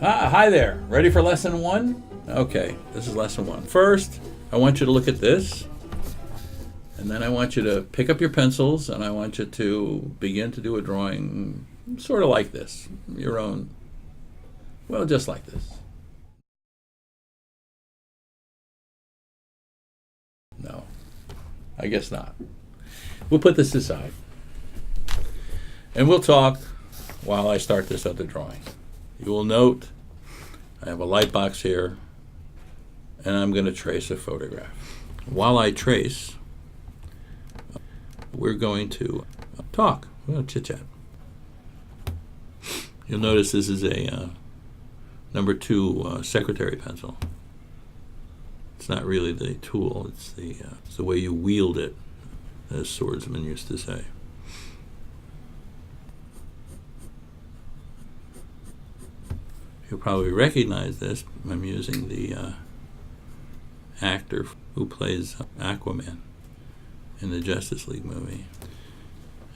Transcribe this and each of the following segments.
Hi there. Ready for lesson one? Okay, this is lesson one. First, I want you to look at this. And then I want you to pick up your pencils and I want you to begin to do a drawing sort of like this. Your own, well, just like this. No, I guess not. We'll put this aside. And we'll talk while I start this other drawing. You will note I have a light box here, and I'm going to trace a photograph. While I trace, we're going to talk. We're going to chit-chat. You'll notice this is a number 2 secretary pencil. It's not really the tool, it's the way you wield it, as swordsmen used to say. You'll probably recognize this. I'm using the actor who plays Aquaman in the Justice League movie.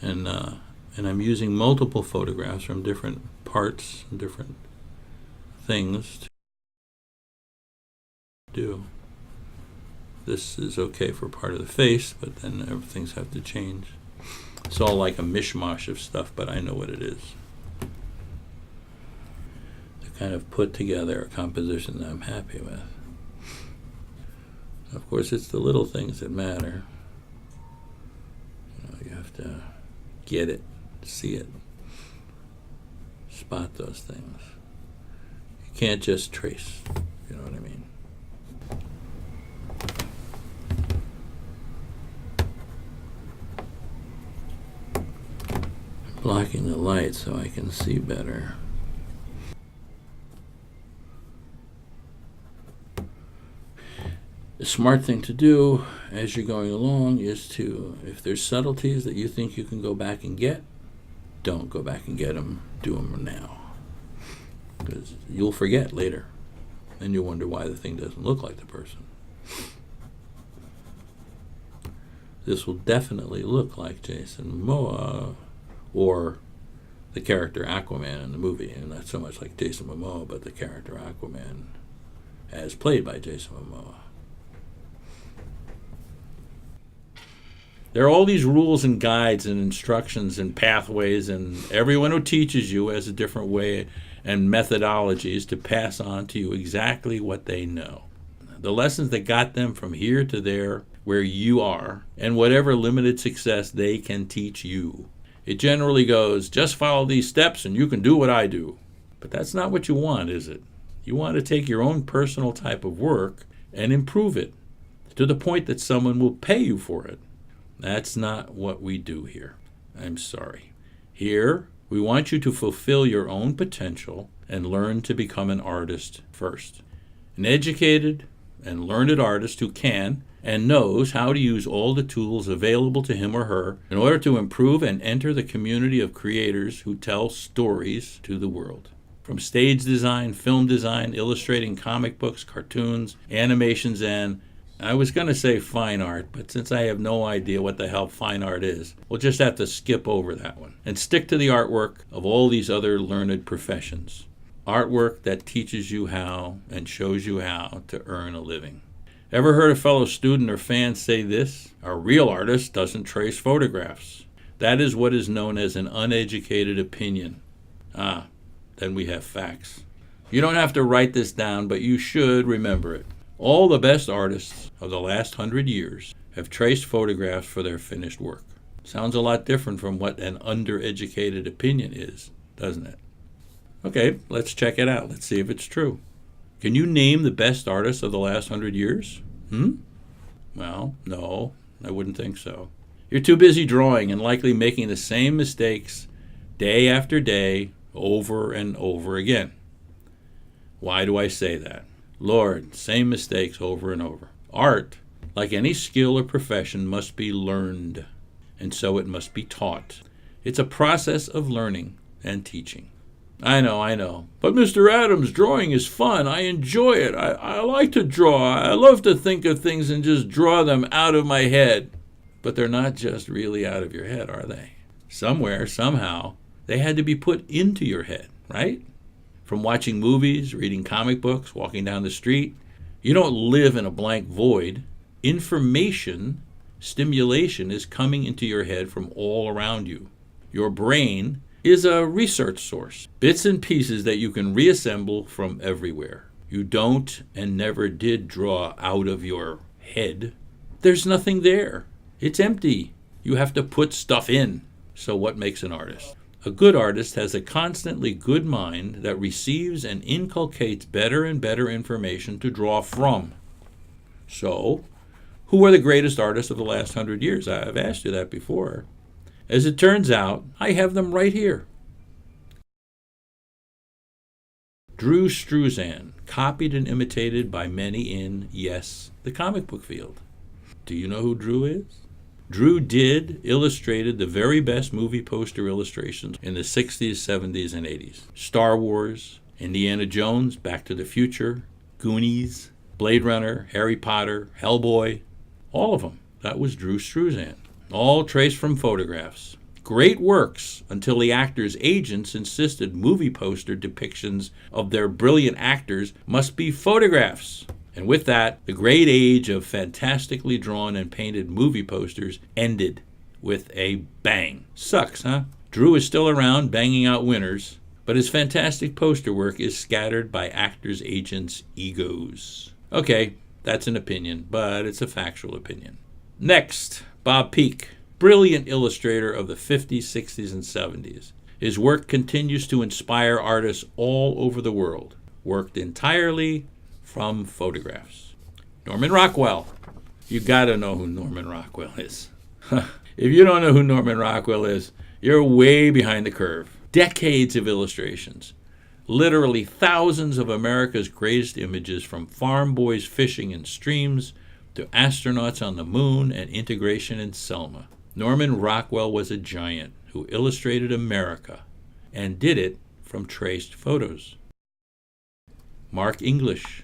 And I'm using multiple photographs from different parts and different things to do. This is okay for part of the face, but then everything's have to change. It's all like a mishmash of stuff, but I know what it is. Kind of put together a composition that I'm happy with. Of course, it's the little things that matter. You have to get it, see it, spot those things. You can't just trace, you know what I mean? I'm blocking the light so I can see better. The smart thing to do as you're going along is to, if there's subtleties that you think you can go back and get, don't go back and get them, do them now. Because you'll forget later, and you'll wonder why the thing doesn't look like the person. This will definitely look like Jason Momoa, or the character Aquaman in the movie, and not so much like Jason Momoa, but the character Aquaman as played by Jason Momoa. There are all these rules and guides and instructions and pathways, and everyone who teaches you has a different way and methodologies to pass on to you exactly what they know. The lessons that got them from here to there, where you are, and whatever limited success they can teach you. It generally goes, just follow these steps and you can do what I do. But that's not what you want, is it? You want to take your own personal type of work and improve it to the point that someone will pay you for it. That's not what we do here. I'm sorry. Here, we want you to fulfill your own potential and learn to become an artist first. An educated and learned artist who can and knows how to use all the tools available to him or her in order to improve and enter the community of creators who tell stories to the world. From stage design, film design, illustrating comic books, cartoons, animations, and I was going to say fine art, but since I have no idea what the hell fine art is, we'll just have to skip over that one and stick to the artwork of all these other learned professions. Artwork that teaches you how and shows you how to earn a living. Ever heard a fellow student or fan say this? A real artist doesn't trace photographs. That is what is known as an uneducated opinion. Then we have facts. You don't have to write this down, but you should remember it. All the best artists of the last 100 years have traced photographs for their finished work. Sounds a lot different from what an undereducated opinion is, doesn't it? Okay, let's check it out. Let's see if it's true. Can you name the best artists of the last 100 years? Well, no, I wouldn't think so. You're too busy drawing and likely making the same mistakes day after day, over and over again. Why do I say that? Lord, same mistakes over and over. Art, like any skill or profession, must be learned, and so it must be taught. It's a process of learning and teaching. I know. But Mr. Adams, drawing is fun. I enjoy it. I like to draw. I love to think of things and just draw them out of my head. But they're not just really out of your head, are they? Somewhere, somehow, they had to be put into your head, right? From watching movies, reading comic books, walking down the street. You don't live in a blank void. Information, stimulation is coming into your head from all around you. Your brain is a research source, bits and pieces that you can reassemble from everywhere. You don't and never did draw out of your head. There's nothing there. It's empty. You have to put stuff in. So what makes an artist? A good artist has a constantly good mind that receives and inculcates better and better information to draw from. So, who are the greatest artists of the last 100 years? I've asked you that before. As it turns out, I have them right here. Drew Struzan, copied and imitated by many in, yes, the comic book field. Do you know who Drew is? Drew illustrated the very best movie poster illustrations in the 60s, 70s, and 80s. Star Wars, Indiana Jones, Back to the Future, Goonies, Blade Runner, Harry Potter, Hellboy, all of them. That was Drew Struzan. All traced from photographs. Great works until the actors' agents insisted movie poster depictions of their brilliant actors must be photographs. And with that, the great age of fantastically drawn and painted movie posters ended with a bang. Sucks, huh? Drew is still around banging out winners, but his fantastic poster work is scattered by actors' agents' egos. Okay, that's an opinion, but it's a factual opinion. Next, Bob Peak, brilliant illustrator of the 50s, 60s, and 70s. His work continues to inspire artists all over the world. Worked entirely from photographs. Norman Rockwell. You gotta know who Norman Rockwell is. If you don't know who Norman Rockwell is, you're way behind the curve. Decades of illustrations. Literally thousands of America's greatest images, from farm boys fishing in streams to astronauts on the moon and integration in Selma. Norman Rockwell was a giant who illustrated America and did it from traced photos. Mark English,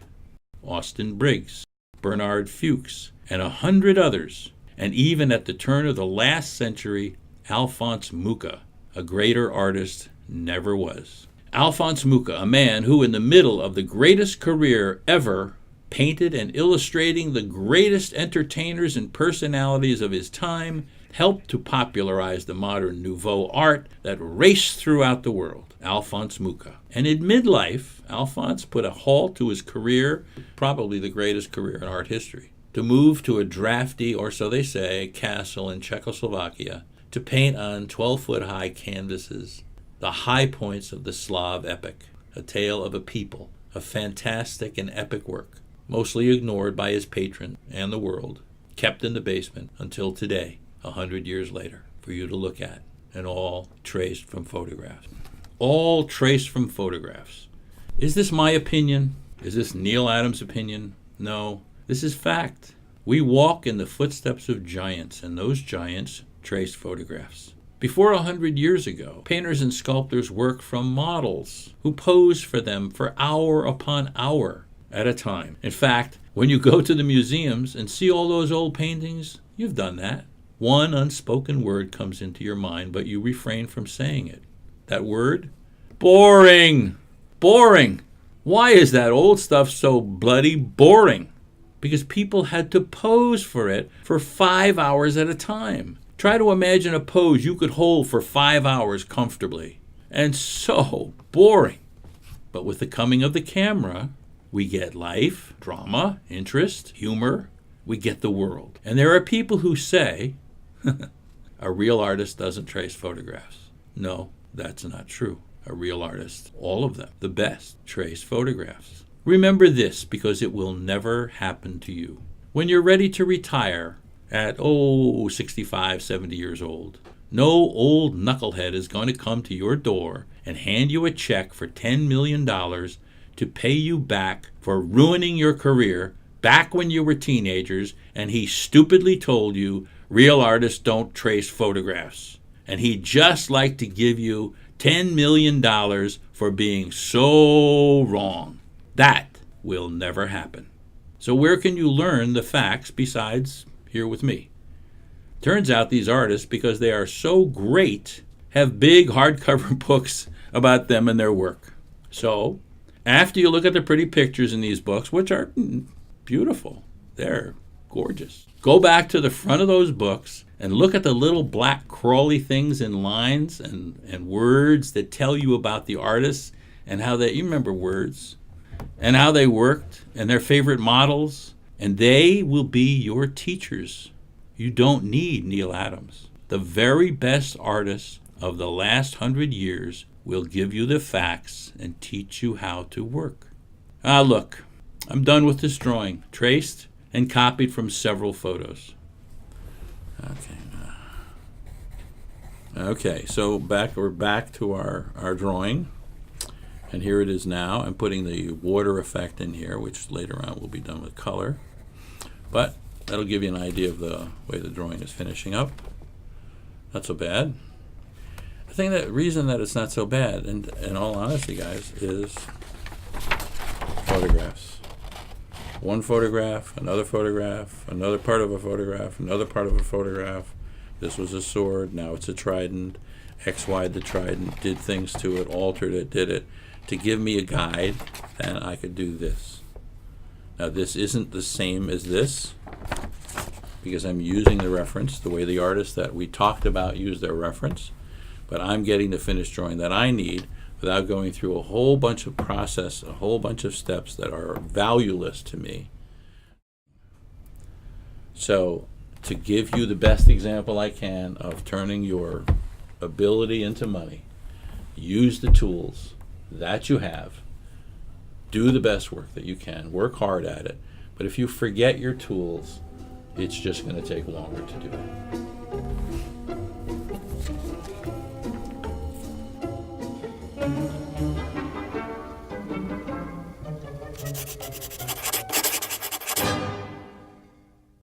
Austin Briggs, Bernard Fuchs, and 100 others, and even at the turn of the last century, Alphonse Mucha, a greater artist, never was. Alphonse Mucha, a man who in the middle of the greatest career ever painted and illustrating the greatest entertainers and personalities of his time, helped to popularize the modern nouveau art that raced throughout the world. Alphonse Mucha. And in midlife, Alphonse put a halt to his career, probably the greatest career in art history, to move to a drafty, or so they say, castle in Czechoslovakia, to paint on 12-foot-high canvases the high points of the Slav epic, a tale of a people, a fantastic and epic work, mostly ignored by his patron and the world, kept in the basement until today, 100 years later, for you to look at, and all traced from photographs. All traced from photographs. Is this my opinion? Is this Neal Adams' opinion? No, this is fact. We walk in the footsteps of giants, and those giants traced photographs. Before 100 years ago, painters and sculptors worked from models who posed for them for hour upon hour at a time. In fact, when you go to the museums and see all those old paintings, you've done that. One unspoken word comes into your mind, but you refrain from saying it. That word? Boring. Boring. Why is that old stuff so bloody boring? Because people had to pose for it for 5 hours at a time. Try to imagine a pose you could hold for 5 hours comfortably. And so boring. But with the coming of the camera, we get life, drama, interest, humor. We get the world. And there are people who say, a real artist doesn't trace photographs. No, that's not true. A real artist, all of them, the best, trace photographs. Remember this, because it will never happen to you. When you're ready to retire at, 65, 70 years old, no old knucklehead is going to come to your door and hand you a check for $10 million to pay you back for ruining your career back when you were teenagers, and he stupidly told you real artists don't trace photographs. And he'd just like to give you $10 million for being so wrong. That will never happen. So where can you learn the facts besides here with me? Turns out these artists, because they are so great, have big hardcover books about them and their work. So, after you look at the pretty pictures in these books, which are beautiful, they're gorgeous, go back to the front of those books and look at the little black crawly things in lines and words that tell you about the artists and how they, you remember words, and how they worked and their favorite models, and they will be your teachers. You don't need Neal Adams. The very best artists of the last 100 years will give you the facts and teach you how to work. Look, I'm done with this drawing, traced and copied from several photos. Okay, so we're back to our drawing, and here it is now. I'm putting the water effect in here, which later on will be done with color, but that'll give you an idea of the way the drawing is finishing up. Not so bad. I think the reason that it's not so bad, and in all honesty, guys, is photographs. One photograph, another photograph, another part of a photograph, another part of a photograph. This was a sword, now it's a trident. XY'd the trident, did things to it, altered it, did it, to give me a guide, then I could do this. Now this isn't the same as this, because I'm using the reference, the way the artists that we talked about use their reference, but I'm getting the finished drawing that I need without going through a whole bunch of process, a whole bunch of steps that are valueless to me. So, to give you the best example I can of turning your ability into money, use the tools that you have, do the best work that you can, work hard at it, but if you forget your tools, it's just going to take longer to do it.